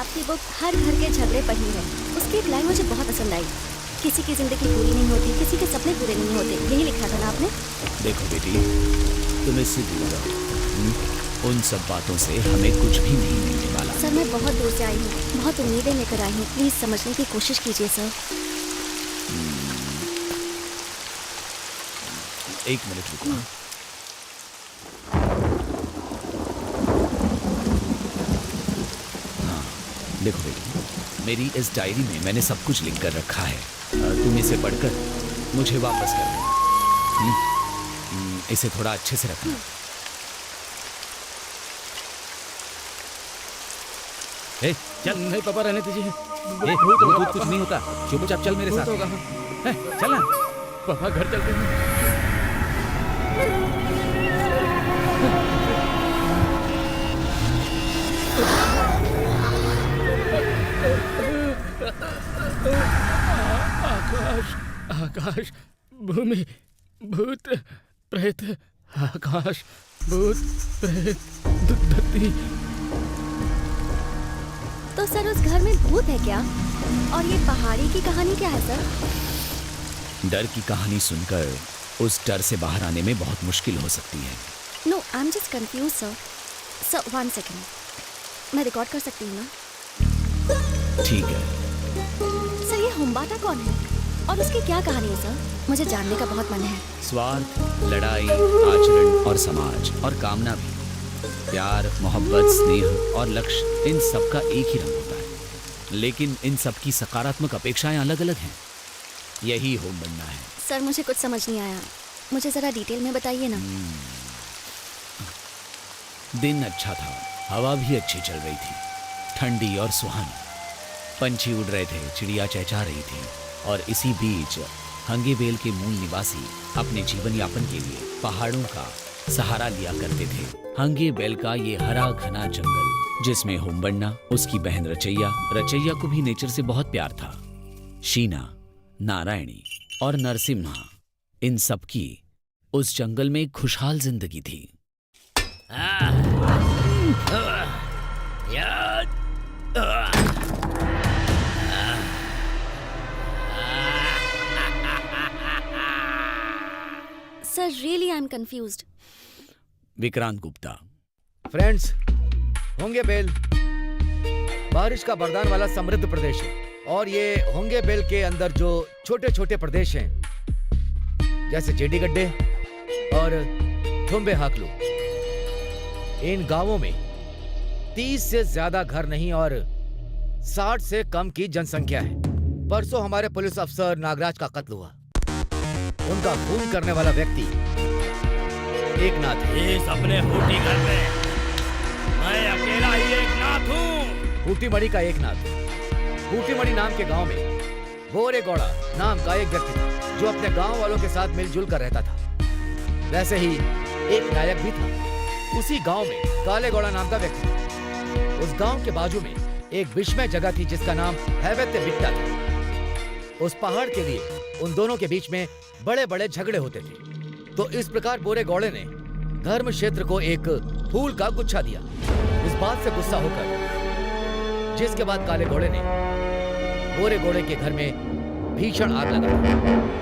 आपकी बुक हर घर के झगड़े पढ़ी है। उसकी एक लाइन मुझे बहुत पसंद आई, किसी की जिंदगी पूरी नहीं होती, किसी के सपने पूरे नहीं होते। यही लिखा था ना आपने? देखो बेटी, तुम इससे दूर रहो। उन सब बातों से हमें कुछ भी नहीं मिलने वाला। सर मैं बहुत दूर से आई हूँ, बहुत उम्मीदें लेकर आई हूँ, प्लीज समझने की कोशिश कीजिए सर। एक मिनट रुको। हाँ, देखो बेटी, मेरी इस डायरी में मैंने सब कुछ लिख कर रखा है। तुम इसे पढ़कर मुझे वापस कर देना। इसे थोड़ा अच्छे से रखना। ए, चल। नहीं पापा, रहने दीजिए। भूत कुछ नहीं होता, चुपचाप चल मेरे साथ। चल ना पापा, घर चलते हैं। आकाश, आकाश, भूमि, भूत प्रेत, आकाश, भूत प्रेत, धरती। तो सर उस घर में भूत है क्या? और ये पहाड़ी की कहानी क्या है सर? डर की कहानी सुनकर उस डर से बाहर आने में बहुत मुश्किल हो सकती है। No, I am just confuse sir. Sir 1 second, मैं रिकॉर्ड कर सकती हूँ ना? ठीक है। सर ये हुम्बाटा कौन है और उसकी क्या कहानी है सर? मुझे जानने का बहुत मन है। स्वार्थ, लड़ाई, आचरण और समाज और कामना भी, प्यार, मोहब्बत, स्नेह और लक्ष्य, इन सब का एक ही रंग होता है, लेकिन इन सब की सकारात्मक अपेक्षाएं अलग अलग हैं। यही होम बनना है। सर मुझे कुछ समझ नहीं आया, मुझे जरा डिटेल में बताइए ना। दिन अच्छा था, हवा भी अच्छी चल रही थी, ठंडी और सुहानी। पंछी उड़ रहे थे, चिड़िया चहचहा रही थी, और इसी बीच हंगेबेल के मूल निवासी अपने जीवन यापन के लिए पहाड़ों का सहारा लिया करते थे। हंगेबेल का ये हरा घना जंगल, जिसमें होम्बन्ना, उसकी बहन रचैया को भी नेचर से बहुत प्यार था। शीना, नारायणी और नरसिम्हा, इन सब की उस जंगल में खुशहाल जिंदगी थी। Sir really I am confused. Vikrant Gupta. Friends, होंगेबेल बारिश का वरदान वाला समृद्ध प्रदेश है, और ये होंगेबेल के अंदर जो छोटे छोटे प्रदेश हैं, जैसे जेडी गड्ढे और थुम्बे हाकलू, इन गांवों में 30 से ज्यादा घर नहीं और 60 से कम की जनसंख्या है। परसों हमारे पुलिस अफसर नागराज का कत्ल हुआ। उनका खून करने वाला व्यक्ति एकनाथ है। इस अपने हूटी घर में मैं अकेला ही एकनाथ हूँ। हूटीमणि का एकनाथ। हूटीमणि नाम के गांव में बोरेगौड़ा नाम का एक व्यक्ति था, जो अपने गांव वालों के साथ मिलजुल कर रहता था। वैसे ही एक नायक भी था। उसी गांव में कालेगौड़ा नाम का व्यक्ति था। उस गांव के बाजू में एक विस्मय जगह थी जिसका नाम हैवत्य बिट्टा था। उस पहाड़ के लिए उन दोनों के बीच में बड़े बड़े झगड़े होते थे। तो इस प्रकार बोरेगौड़े ने धर्म क्षेत्र को एक फूल का गुच्छा दिया। इस बात से गुस्सा होकर, जिसके बाद काले घोड़े ने बोरेगौड़े के घर में भीषण आग लगा,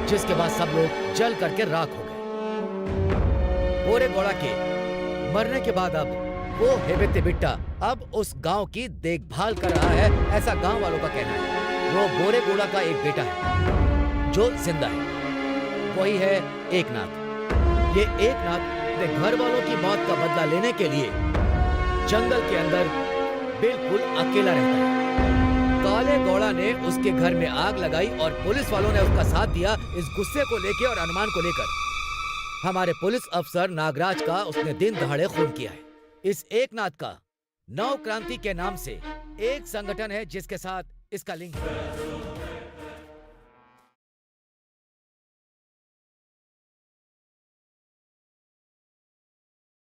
जिसके बाद सब लोग जल करके राख हो गए। बोरेगौड़ा के मरने के बाद अब वो हैवत्य बिट्टा अब उस गांव की देखभाल कर रहा है, ऐसा गांव वालों का कहना है। वो बोरेगौड़ा का एक बेटा है जो जिंदा है, वही है एकनाथ। ये एकनाथ अपने घर वालों की मौत का बदला लेने के लिए जंगल के अंदर बिल्कुल अकेला रहता है। कालेगौड़ा ने उसके घर में आग लगाई और पुलिस वालों ने उसका साथ दिया। इस गुस्से को लेकर और अनुमान को लेकर हमारे पुलिस अफसर नागराज का उसने दिन दहाड़े खून किया है। इस एकनाथ का नव क्रांति के नाम से एक संगठन है जिसके साथ इसका लिंक है।